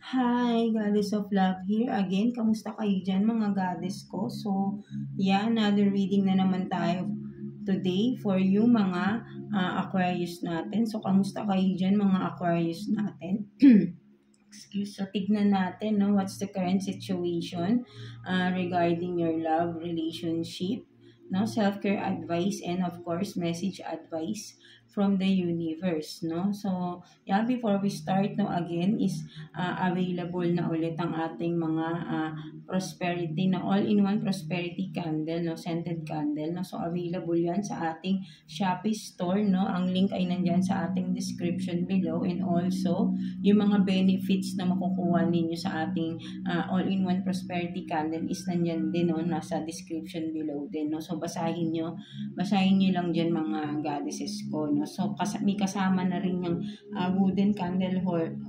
Hi, Goddess of Love here again. Kamusta kayo dyan mga goddess ko? So, yeah, another reading na naman tayo today for you mga Aquarius natin. So, kamusta kayo dyan mga Aquarius natin? Excuse. So, tignan natin no, what's the current situation regarding your love relationship, no, self-care advice, and of course, message advice from the universe, no? So, yeah, before we start, no, again, is available na ulit ang ating mga prosperity na all-in-one prosperity candle, no, scented candle, no? So, available yan sa ating Shopee store, no? Ang link ay nandyan sa ating description below, and also, yung mga benefits na makukuha ninyo sa ating all-in-one prosperity candle is nandyan din, no? Nasa description below din, no? So, basahin nyo lang dyan mga goddesses ko, no? So, may kasama na rin yung wooden candle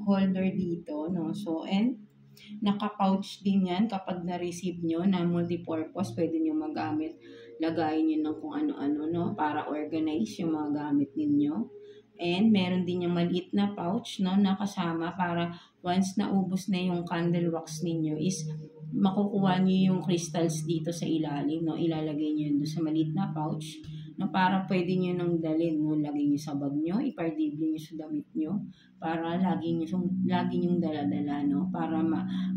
holder dito, no? So, and naka-pouch din yan kapag na-receive nyo na multi-purpose, pwede nyo magamit. Lagayin nyo ng kung ano-ano, no? Para organize yung mga gamit ninyo. And meron din yung maliit na pouch, no, na kasama para once naubos na yung candle wax ninyo is makukuha nyo yung crystals dito sa ilalim, no? Ilalagay nyo yun doon sa maliit na pouch, no, para pwede nyo nang dalhin, no? Lagay nyo sa bag nyo, ipardible nyo sa damit nyo, para lagi nyong dala-dala, no? Para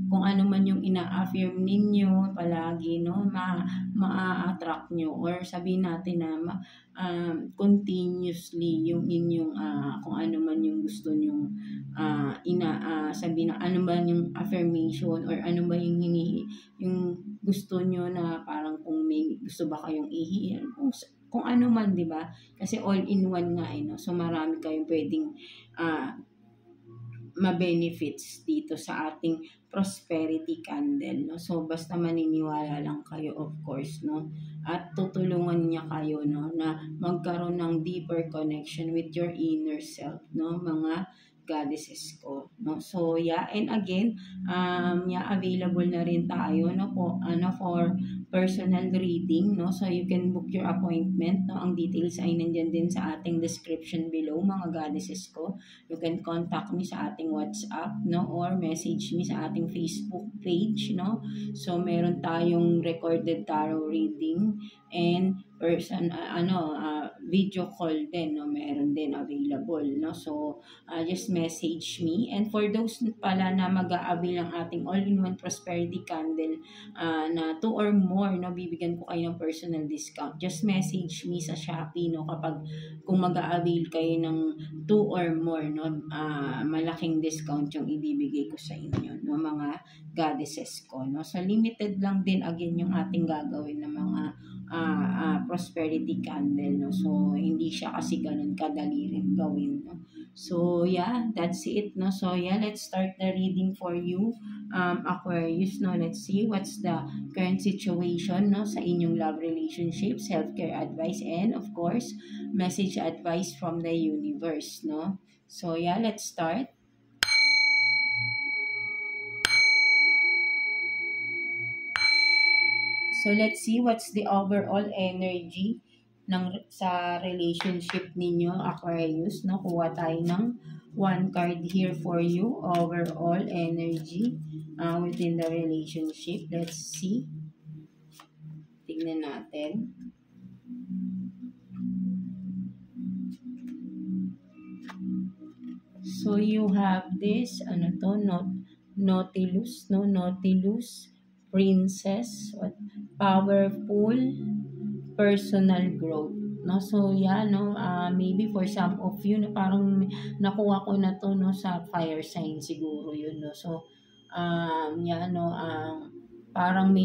kung ano man yung ina-affirm ninyo palagi, no, ma-attract nyo, or sabihin natin na continuously yung inyong kung ano man yung gusto nyong sabihin na ano ba yung affirmation, or ano ba yung yung gusto nyo, na parang kung may gusto ba kayong ihiyan, kung ano man, di ba? Kasi all-in-one nga, no? So, marami kayong pwedeng ma-benefits dito sa ating prosperity candle, no? So, basta maniniwala lang kayo, of course, no? At tutulungan niya kayo, no, na magkaroon ng deeper connection with your inner self, no, mga goddesses ko, no? So, yeah, and again, yeah, available na rin tayo, no, for personal reading, no? So, you can book your appointment, no? Ang details ay nandyan din sa ating description below, mga goddesses ko. You can contact me sa ating WhatsApp, no, or message me sa ating Facebook page, no? So, meron tayong recorded tarot reading and video call din, no? Meron din available, no? So, just message me. And for those pala na mag-aabil ng ating all-in-one prosperity candle na 2 or more, no, bibigyan ko kayo ng personal discount. Just message me sa Shopee, no, kapag kung mag-aabil kayo ng 2 or more, no, malaking discount yung ibibigay ko sa inyo, no, mga goddesses ko, no. So, limited lang din again yung ating gagawin ng mga prosperity candle, no. So, hindi siya kasi ganun kadali rin gawin, no. So, yeah, that's it, no. So, yeah, let's start the reading for you, Aquarius, no. Let's see what's the current situation, no, sa inyong love relationship, self-care advice, and of course, message advice from the universe, no. So, yeah, let's start. So, let's see what's the overall energy sa relationship ninyo, Aquarius, no? Kuha tayo ng one card here for you, overall energy within the relationship. Let's see. Tingnan natin. So, you have this, Nautilus, no? Nautilus, Princess, powerful personal growth, no. So, yeah, no, maybe for some of you, na parang nakuha ko na to, no, sa fire sign siguro yun, no. So, yeah, no, parang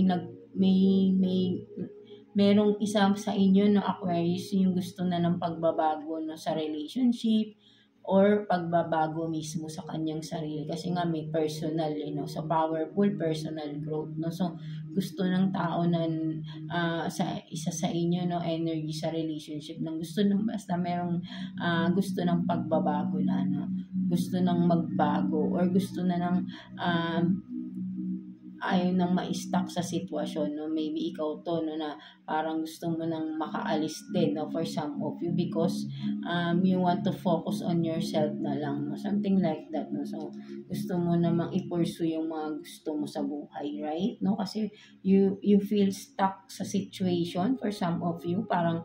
merong isa sa inyo, no, Aquarius, yung gusto na ng pagbabago, no, sa relationship, or pagbabago mismo sa kanyang sarili, kasi nga may personal, no. So, powerful personal growth, no. So, gusto ng tao na sa isa sa inyo, no, energy sa relationship, ng gusto ng basta merong gusto ng pagbabago na, no, gusto ng magbago, or gusto na ng ayaw nang ma-stuck sa sitwasyon, no? Maybe ikaw to, no, na parang gusto mo nang makaalis din, no, for some of you because you want to focus on yourself na lang, no? Something like that, no? So, gusto mo namang i-pursue yung mga gusto mo sa buhay, right? No? Kasi you feel stuck sa situation for some of you, parang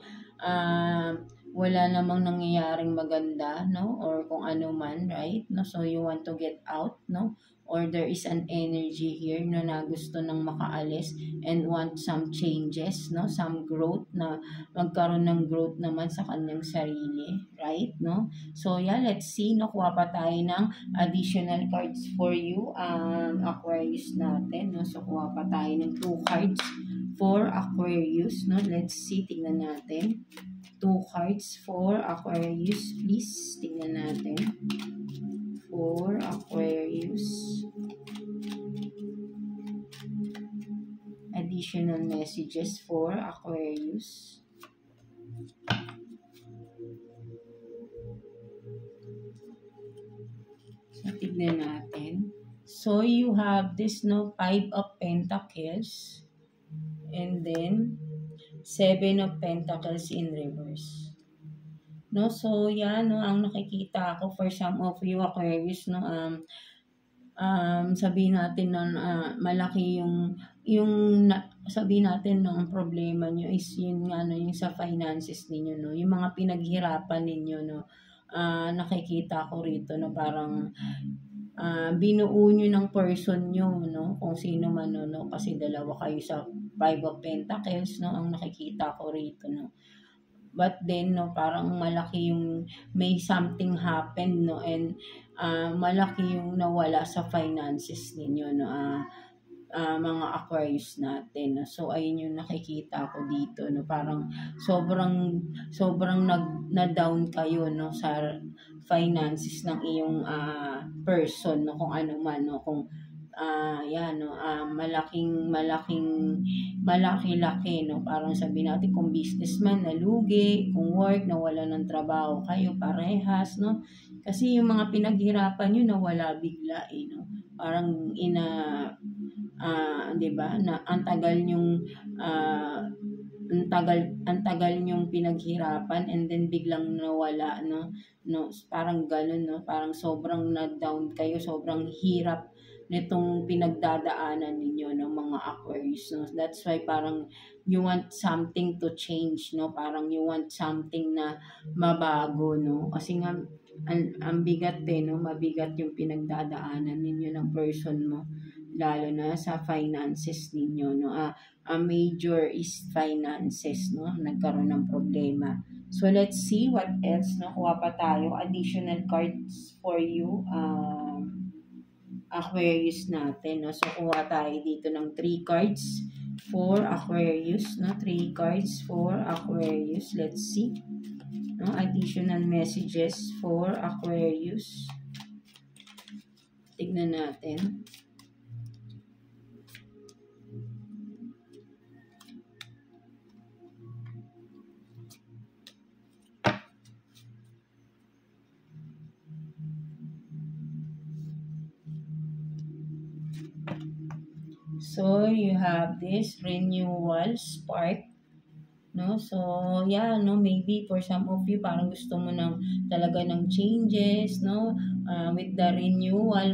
wala namang nangyayaring maganda, no? Or kung ano man, right? No? So, you want to get out, no? Or there is an energy here no, na gusto nang makaalis and want some changes, no? Some growth na magkaroon ng growth naman sa kanyang sarili, right? No? So, yeah, let's see, no? Kuha pa tayo ng additional cards for you, Aquarius natin, no? So, kuha pa tayo ng 2 cards for Aquarius, no? Let's see, tingnan natin. 2 cards for Aquarius, please. Tingnan natin. For Aquarius. Additional messages for Aquarius. So, tignan natin. So, you have this, no, 5 of Pentacles. And then, 7 of Pentacles in reverse. No, so yan, no, ang nakikita ko for some of you Aquarius, no, sabihin natin na malaki sabihin natin no, ang problema nyo is yun nga, no, yung sa finances ninyo, no, yung mga pinaghirapan ninyo, no, nakikita ko rito, no, parang binuo nyo ng person nyo, no, kung sino man, no, kasi dalawa kayo sa 5 of Pentacles, no, ang nakikita ko rito, no. But then, no, parang malaki yung may something happen, no, and malaki yung nawala sa finances ninyo, no, mga Aquarius natin. No? So, ayun yung nakikita ko dito, no, parang sobrang na-down kayo, no, sa finances ng iyong person, no, kung ano man, no, kung yan, no, malaki-laki, no, parang sabihin natin kung businessman nalugi, kung work nawala ng trabaho kayo parehas, no, kasi yung mga pinaghirapan nyo nawala bigla, no, parang 'di ba, na ang tagal nyong pinaghirapan and then biglang nawala, no, parang ganun, no, parang sobrang na-down kayo, sobrang hirap nitong pinagdadaanan ninyo ng mga Aquarius, no. That's why parang you want something to change, no, parang you want something na mabago, no, kasi nga ang bigat, no, mabigat yung pinagdadaanan ninyo ng person mo, lalo na sa finances ninyo, no. A major is finances, no, nagkaroon ng problema. So let's see what else, no, kuha pa tayo additional cards for you, Aquarius natin, no? So, kuha tayo dito ng 3 cards for Aquarius, no? 3 cards for Aquarius. Let's see. No? Additional messages for Aquarius. Tignan natin. So, you have this renewal spark, no? So, yeah, no, maybe for some of you, parang gusto mo talaga ng changes, no? With the renewal,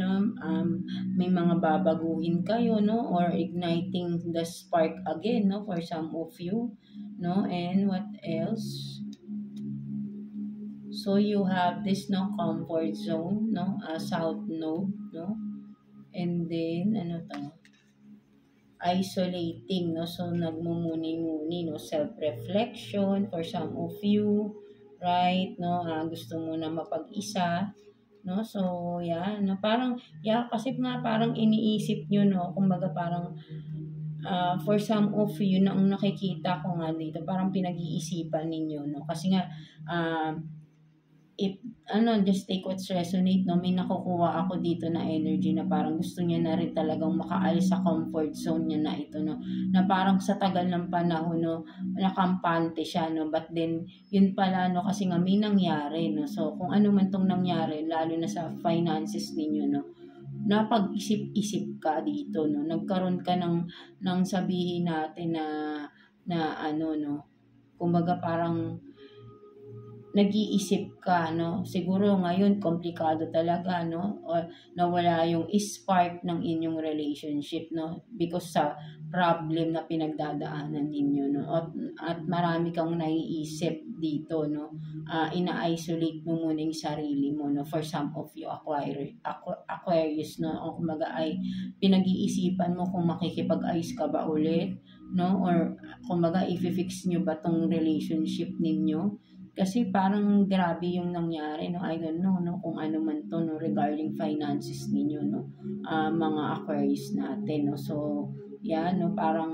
may mga babaguhin kayo, no? Or igniting the spark again, no? For some of you, no? And what else? So, you have this, no, comfort zone, no? South node, no? And then, ano to? Isolating, no, so nagmumuni-muni, no, self-reflection for some of you, right, no, gusto mo na mapag-isa, no, so yeah, no, parang yeah, kasi nga parang iniisip nyo, no, kumbaga parang for some of you na ang nakikita ko nga dito, parang pinag-iisipan ninyo, no, kasi nga just take what's resonate, no, may nakukuha ako dito na energy na parang gusto niya na rin talagang makaalis sa comfort zone niya na ito, no, na parang sa tagal ng panahon, no, nakampante siya, no, but then, yun pala, no, kasi nga may nangyari, no, so, kung ano man tong nangyari, lalo na sa finances ninyo, no, napag-isip-isip ka dito, no? Nagkaroon ka ng sabihin natin na ano, no? Kumbaga parang nag-iisip ka, no? Siguro ngayon komplikado talaga, no? O nawala yung spark ng inyong relationship, no? Because sa problem na pinagdadaanan ninyo, no? At marami kang naiisip dito, no? Ina-isolate mo muna yung sarili mo, no? For some of you Aquarius, no? O kumaga ay pinag-iisipan mo kung makikipag-ayos ka ba ulit, no? Or kumaga i-fix nyo ba tong relationship ninyo? Kasi parang grabe yung nangyari, no? I don't know, no? Kung ano man to, no? Regarding finances ninyo, no? Mga Aquarius natin, no? So, yan, no? Parang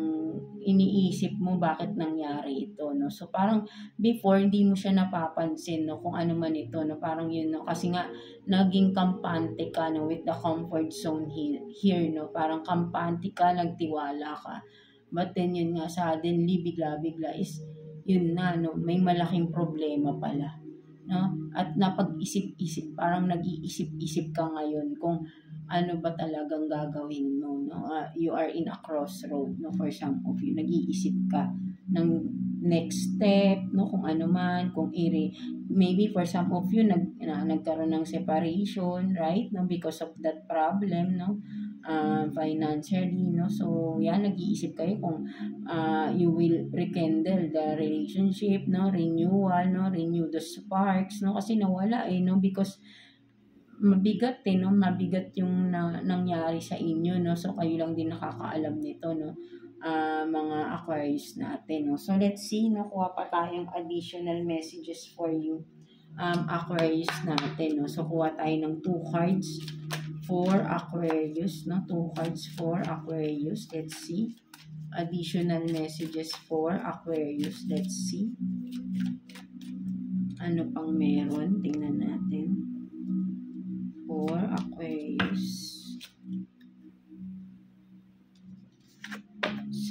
iniisip mo bakit nangyari ito, no? So, parang before, hindi mo siya napapansin, no? Kung ano man ito, no? Parang yun, no? Kasi nga, naging kampante ka, no? With the comfort zone here, no? Parang kampante ka, nagtiwala ka. But then, yun nga, suddenly, bigla-bigla is yun na, no, may malaking problema pala, no? At napag-isip-isip, parang nag-iisip-isip ka ngayon kung ano ba talagang gagawin mo, no? You are in a crossroad, no? For some of you, nag-iisip ka ng next step, no? Kung ano man, maybe for some of you, nagkaroon ng separation, right? No? Because of that problem, no? Financially, no? So, yan, nag-iisip kayo kung you will rekindle the relationship, no? Renewal, no? Renew the sparks, no? Kasi nawala no? Because mabigat no? Mabigat yung nangyari sa inyo, no? So, kayo lang din nakakaalam nito, no? Mga Aquarius natin, no? So, let's see, nakuha pa tayong additional messages for you, Aquarius natin, no? So, kuha tayo ng 2 cards for Aquarius, no? 2 cards for Aquarius. Let's see. Additional messages for Aquarius. Let's see. Ano pang meron? Tingnan natin. For Aquarius.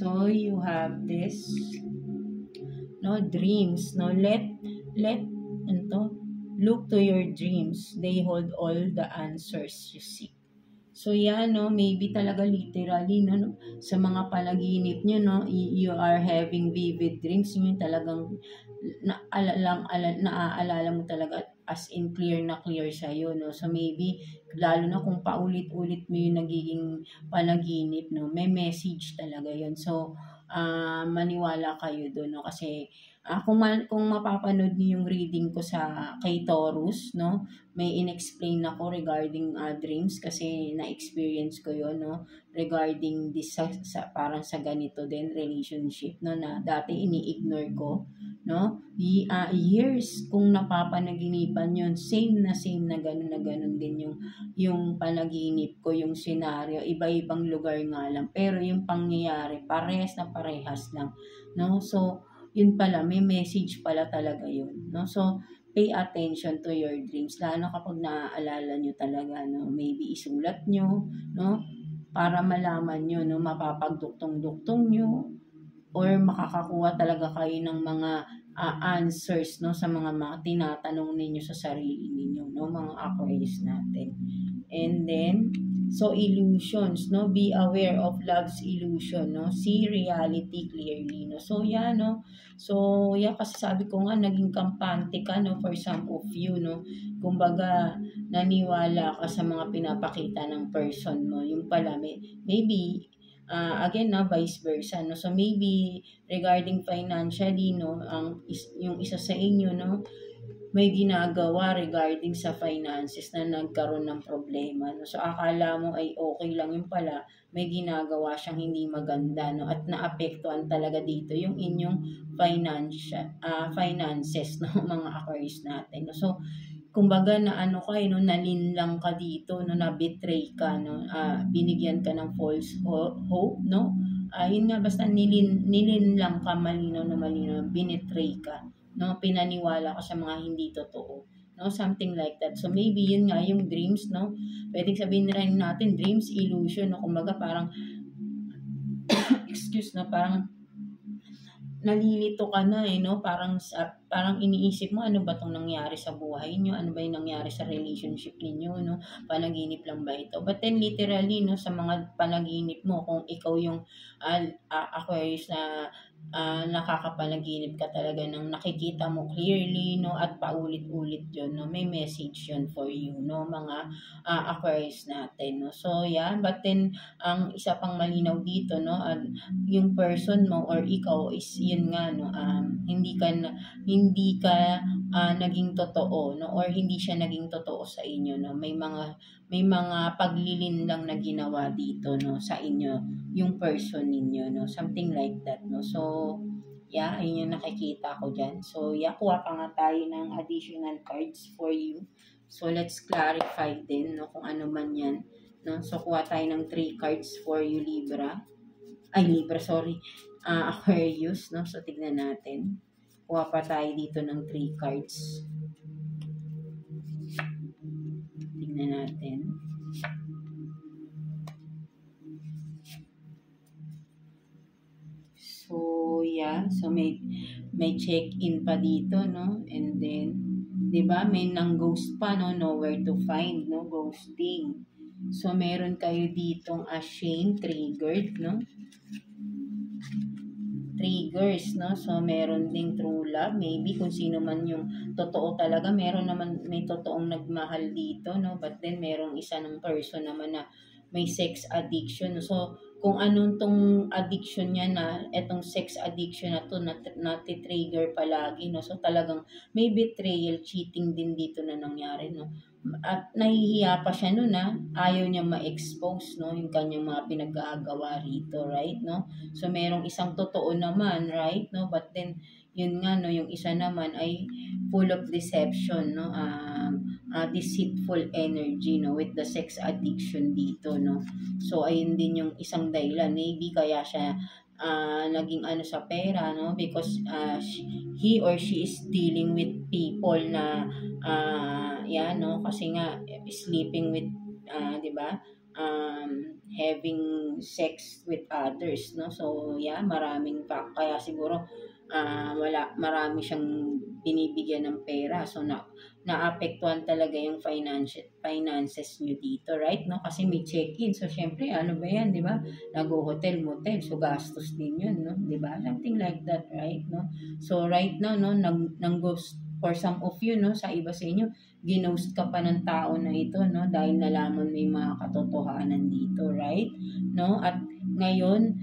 So, you have this, no? Dreams, no? Look to your dreams. They hold all the answers you seek. So, yan, no? Maybe talaga literally, no? Sa mga panaginip nyo, no? You are having vivid dreams. Yun talagang naaalala mo talaga as in clear na clear sa'yo, no? So, maybe, lalo na kung paulit-ulit mo yung nagiging panaginip, no? May message talaga yun. So, maniwala kayo doon, no? Kasi, kung mapapanood niyo yung reading ko kay Taurus, no? May inexplain ako regarding dreams kasi na-experience ko yon, no? Regarding this parang sa ganito din relationship, no? Na dati ini-ignore ko, no? Years kung napapanaginipan yon, same na ganun din yung panaginip ko, yung scenario, iba-ibang lugar nga lang, pero yung pangyayari parehas lang, no? So yun pala, may message pala talaga yun, no? So, pay attention to your dreams, lalo kapag naaalala nyo talaga, no? Maybe isulat nyo, no? Para malaman nyo, no? Mapapagduktong-duktong nyo, or makakakuha talaga kayo ng mga answers, no? Sa mga tinatanong ninyo sa sarili ninyo, no? Mga Aquarius natin. And then, so illusions, no? Be aware of love's illusion, no? See reality clearly, no? So, yan, no? So, yan, kasi sabi ko nga, naging kampante ka, no? For some of you, no? Kumbaga, naniwala ka sa mga pinapakita ng person mo. Yung pala, maybe, again, na vice versa, no? So, maybe, regarding financially, no? Yung isa sa inyo, no? May ginagawa regarding sa finances na nagkaroon ng problema, no? So, akala mo ay okay lang, yung pala, may ginagawa siyang hindi maganda, no? At naapektuhan talaga dito yung inyong finances, no? Mga Aquarius natin, no? So, kumbaga na no? Nalinlang ka dito, no? Na-betray ka, no? Binigyan ka ng false hope, no? Yun nga, basta nilinlang ka, malinaw, binetray ka, no? Pinaniwala ka sa mga hindi totoo, no? Something like that. So maybe yun nga yung dreams, no? Pwedeng sabihin rin natin dreams illusion, no? Kumbaga parang excuse, no? Parang nalilito ka na, no? Parang parang iniisip mo, ano ba tong nangyari sa buhay nyo? Ano ba yung nangyari sa relationship ninyo, no? Panaginip lang ba ito? But then literally, no, sa mga panaginip mo, kung ikaw yung Aquarius na nakakapanaginip ka talaga ng nakikita mo clearly, no, at paulit-ulit yun, no, may message yun for you, no, mga Aquarius natin, no. So yeah, but then ang isa pang malinaw dito, no, yung person mo or ikaw is yun nga, no, hindi ka naging totoo, no, or hindi siya naging totoo sa inyo, no. May mga paglilin lang na ginawa dito, no, sa inyo yung person ninyo, no, something like that, no. So yeah, ayun yung nakikita ko dyan. So yeah, kuha pa nga tayo ng additional cards for you. So let's clarify din, no, kung ano man yan, no. So kuha tayo ng 3 cards for you, sorry, Aquarius, no. So tignan natin, kuha pa tayo dito ng 3 cards. Tignan natin. So yeah, so may check-in pa dito, no, and then 'di ba may nang ghost pa, no, nowhere to find, no, ghosting. So meron kayo ditong ashamed, triggered, no, triggers, no. So meron ding true love, maybe kung sino man yung totoo talaga, may totoong nagmahal dito, no, but then merong isa ng person naman na may sex addiction. So kung anong tong addiction niya, na etong sex addiction na to nati-trigger palagi, no. So talagang may betrayal, cheating din dito na nangyari, no. At nahihiya pa siya nun, na ayaw niya ma-expose, no, yung kanyang mga pinag-aagawa rito, right, no. So merong isang totoo naman, right, no, but then yun nga, no, yung isa naman ay full of deception, no, deceitful energy, no, with the sex addiction dito, no. So ayun din yung isang dahilan, maybe kaya siya naging ano sa pera, no, because he or she is dealing with people na yan, no, kasi nga sleeping with 'di ba, having sex with others, no. So yeah, maraming pa, kaya siguro marami siyang binibigyan ng pera, so naapektuhan talaga yung finances niyo dito, right, no, kasi may check-in. So syempre ano ba yan, 'di ba, nag-hotel motel, so gastos din yun, no, 'di ba, something like that, right, no. So right now, no, nang ghost for some of you, no, sa iba sa inyo, ginost ka pa ng tao na ito, no, dahil nalaman may mga katotohanan dito, right, no. At ngayon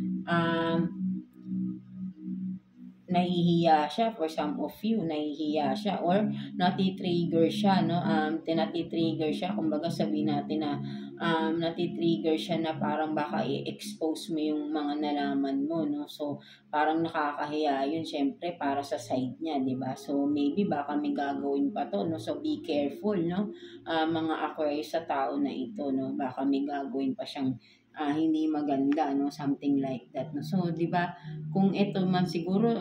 nahihiya siya, for some of you, nahihiya siya or nati-trigger siya, no, tinati-trigger siya, kumbaga sabihin natin na nati-trigger siya na parang baka i-expose mo yung mga nalaman mo, no. So parang nakakahiya yun, syempre para sa side niya, 'di ba. So maybe baka may gagawin pa to, no. So be careful, no, mga Aquarius, sa tao na ito, no, baka may gagawin pa siyang hindi maganda, no, something like that, no. So 'di ba, kung ito man siguro,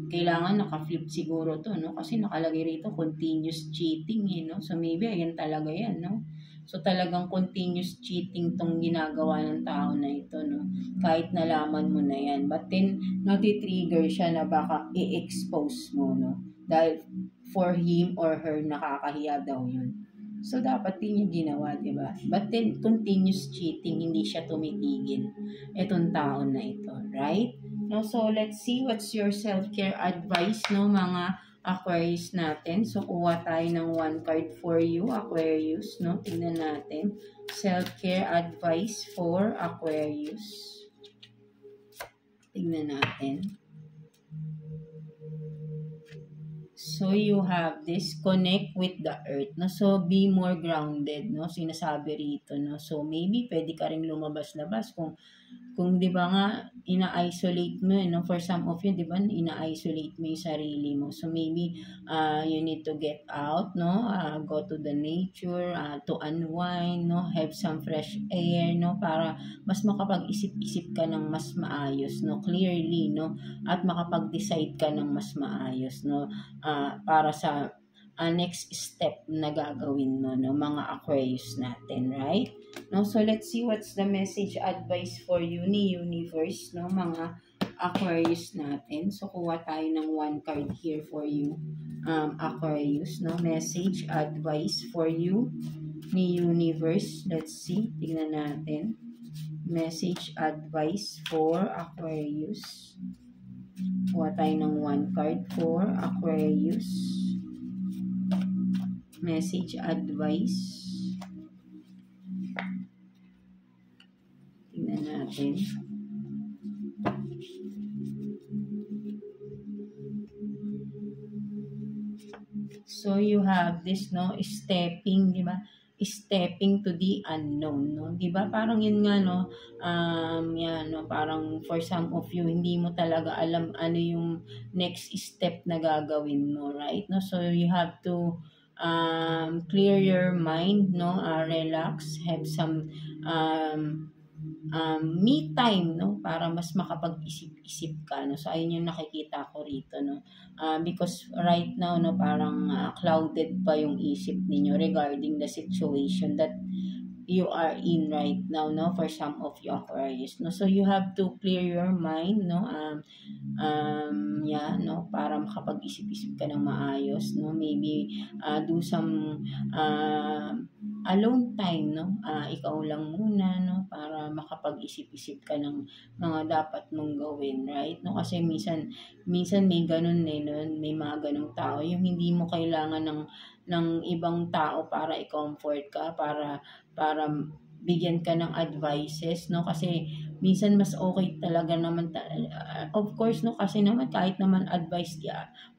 kailangan naka-flip siguro to, no, kasi nakalagay rito continuous cheating, no. So maybe ayan talaga yan, no. So talagang continuous cheating tong ginagawa ng tao na ito, no, kahit nalaman mo na yan, but then nati-trigger siya na baka i-expose mo, no, dahil for him or her nakakahiya daw yun. So dapat din yung ginawa, di ba? But then continuous cheating, hindi siya tumitigil itong tao na ito, right? No, so let's see what's your self-care advice, no, mga Aquarius natin. So kuha tayo ng 1 card for you, Aquarius, no. Tingnan natin, self-care advice for Aquarius. Tingnan natin. So you have this, connect with the earth, no. So be more grounded, no, sinasabi rito, no. So maybe pwede ka ring lumabas-labas kung 'di ba nga ina-isolate mo, no, for some of you, 'di ba, ina-isolate mo 'yung sarili mo. So maybe you need to get out, no, go to the nature, to unwind, no, have some fresh air, no, para mas makapag-isip-isip ka ng mas maayos, no, clearly, no, at makapag-decide ka ng mas maayos, no, para sa next step na gagawin mo, no, mga Aquarius natin, right? No, so let's see what's the message advice for you ni universe, no, mga Aquarius natin. So, kuha tayo ng one card here for you, Aquarius, no? Message, advice for you ni Universe. Let's see. Tingnan natin. Message, advice for Aquarius. Kuha tayo ng one card for Aquarius. Message, advice. Tingnan natin. So, you have this, no? Stepping, di ba? Stepping to the unknown, no? Di ba? Parang yun nga, no? Yan, no? Parang for some of you, hindi mo talaga alam ano yung next step na gagawin mo, right? No? So, you have to clear your mind, no? Relax, have some me time, no? Para mas makapag-isip-isip ka, no? So, ayun yung nakikita ko rito, no? Because right now, no, parang clouded pa yung isip ninyo regarding the situation that you are in right now, no? For some of you Aquarius, no? So, you have to clear your mind, no? Yeah, no? Para makapag-isip-isip ka ng maayos, no? Maybe, do some, alone time, no? Ikaw lang muna, no? Para makapag-isip-isip ka ng mga dapat mong gawin, right? No? Kasi minsan may ganun eh, no? May mga ganung tao, yung hindi mo kailangan ng ibang tao para i-comfort ka, para bigyan ka ng advices, no? Kasi minsan mas okay talaga naman, of course, no? Kasi naman kahit naman advice,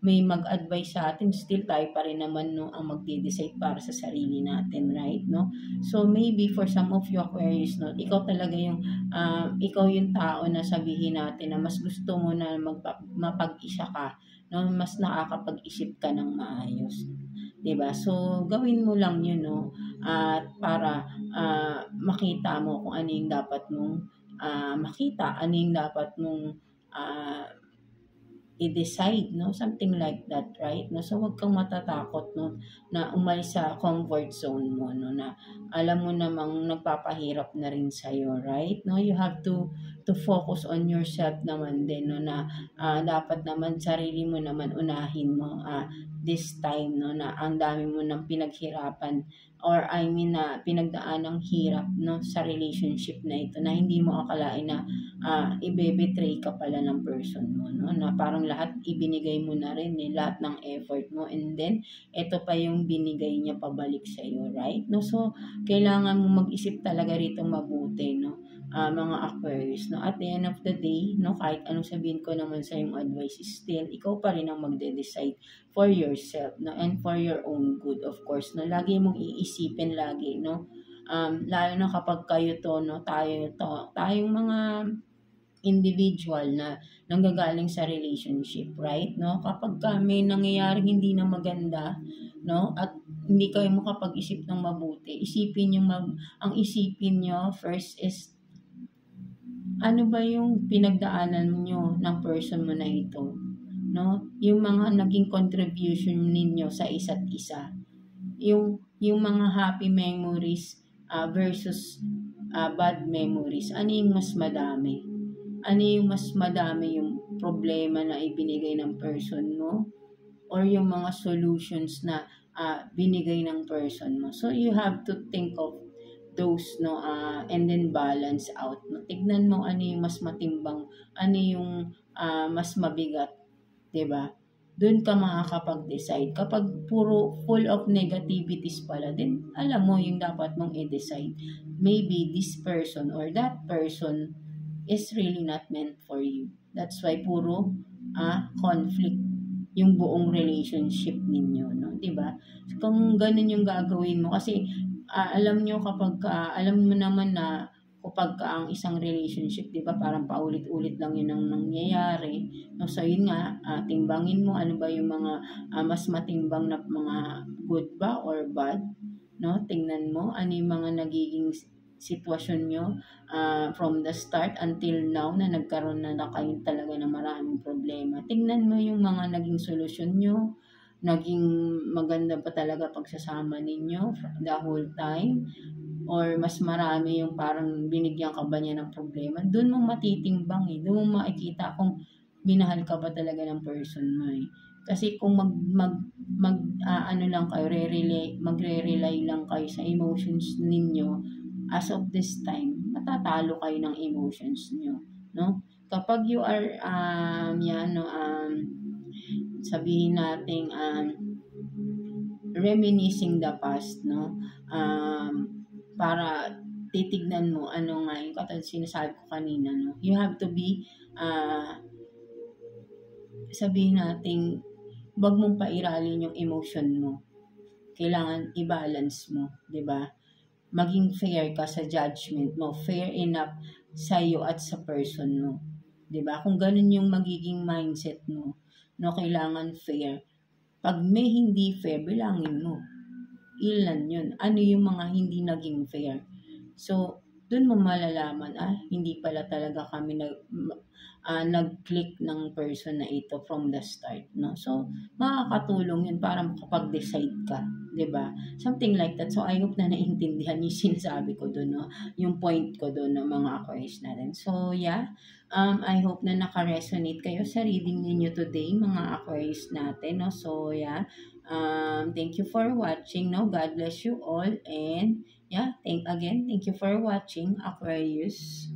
may mag-advise sa atin, still tayo pa rin naman, no, ang magde-decide para sa sarili natin, right, no? So maybe for some of you Aquarius, no, ikaw talaga yung ikaw yung tao na sabihin natin na mas gusto mo na mapag-isa ka, no? Mas nakakapag-isip ka ng maayos, 'di ba? So gawin mo lang 'yun, no? At para makita mo kung ano yung dapat mong makita, ano yung dapat mong i-decide, no? Something like that, right? No? So, wag kang matatakot, no? Na umalis sa comfort zone mo, no? Na alam mo namang nagpapahirap na rin sa'yo, right? No? You have to focus on yourself naman din, no? Na dapat naman sarili mo naman unahin mo this time, no? Na ang dami mo nang pinaghirapan, or I mean na pinagdaan ng hirap, no? Sa relationship na ito, na hindi mo akalain na ibebetray ka pala ng person mo, no? Na parang lahat ibinigay mo na rin, lahat ng effort mo, and then ito pa yung binigay niya pabalik sa iyo, right? No? So kailangan mo mag-isip talaga rito mabuti, no? Mga Aquarius, no? At the end of the day, no, kahit anong sabihin ko naman sa yung advice, still ikaw pa rin ang magde-decide for yourself, no? And for your own good, of course, no? Lagi mong iisipin lagi, no? Lalo na kapag kayo to, no, tayong mga individual na nanggagaling sa relationship, right? No? Kapag may nangyayaring hindi na maganda, no? At hindi kayo makapag-isip ng mabuti, ang isipin nyo first is, ano ba yung pinagdaanan nyo ng person mo na ito? No? Yung mga naging contribution ninyo sa isa't isa. Yung mga happy memories versus bad memories. Ano yung mas madami? Ano yung mas madami, yung problema na ibinigay ng person mo or yung mga solutions na binigay ng person mo? So you have to think of those, no, and then balance out, no? Tignan mo ano yung mas matimbang, ano yung mas mabigat, 'di ba? Doon ka makakapag-decide. Kapag puro full of negativities pala, then alam mo yung dapat mong i-decide. Maybe this person or that person is really not meant for you. That's why puro conflict yung buong relationship ninyo, no? 'Di ba? So, kung ganun yung gagawin mo, kasi alam nyo kapag alam mo naman na kapag ang isang relationship, 'di ba, parang paulit-ulit lang yun ang nangyayari, no? So yun nga, timbangin mo ano ba yung mga mas matimbang na mga good ba or bad, no? Tingnan mo ano yung mga nagiging sitwasyon nyo from the start until now na nagkaroon na kayo talaga ng maraming problema. Tingnan mo yung mga naging solusyon nyo, naging maganda pa talaga pagsasama ninyo the whole time, or mas marami yung parang binigyan ka ba niya ng problema, doon mo matitimbang eh. Doon mo makikita kung minahal ka ba talaga ng person mo eh. Kasi kung ano lang kayo, magre-rely lang kayo sa emotions ninyo, as of this time, matatalo kayo ng emotions niyo, no? Kapag you are, sabihin natin, reminiscing the past, no? Para titignan mo ano nga yung katulad sinasabi ko kanina, no? You have to be, sabihin natin, wag mong pairalin yung emotion mo. Kailangan i-balance mo, di ba? Maging fair ka sa judgment mo, fair enough sa iyo at sa person mo. 'Di ba? Kung ganun yung magiging mindset mo, no, kailangan fair. Pag may hindi fair, bilangin mo. Ilan yun? Ano yung mga hindi naging fair? So, dun mo malalaman, hindi pala talaga kami nag-click ng person na ito from the start, no? So, makakatulong yun para makapag-decide ka, 'di ba? Something like that. So, I hope na naintindihan yung sinasabi ko doon, no? Yung point ko doon ng mga Aquarius natin. So, yeah. I hope na naka-resonate kayo sa reading ninyo today, mga Aquarius natin, no? So, yeah. Thank you for watching, no? God bless you all, and yeah, thank you for watching, Aquarius.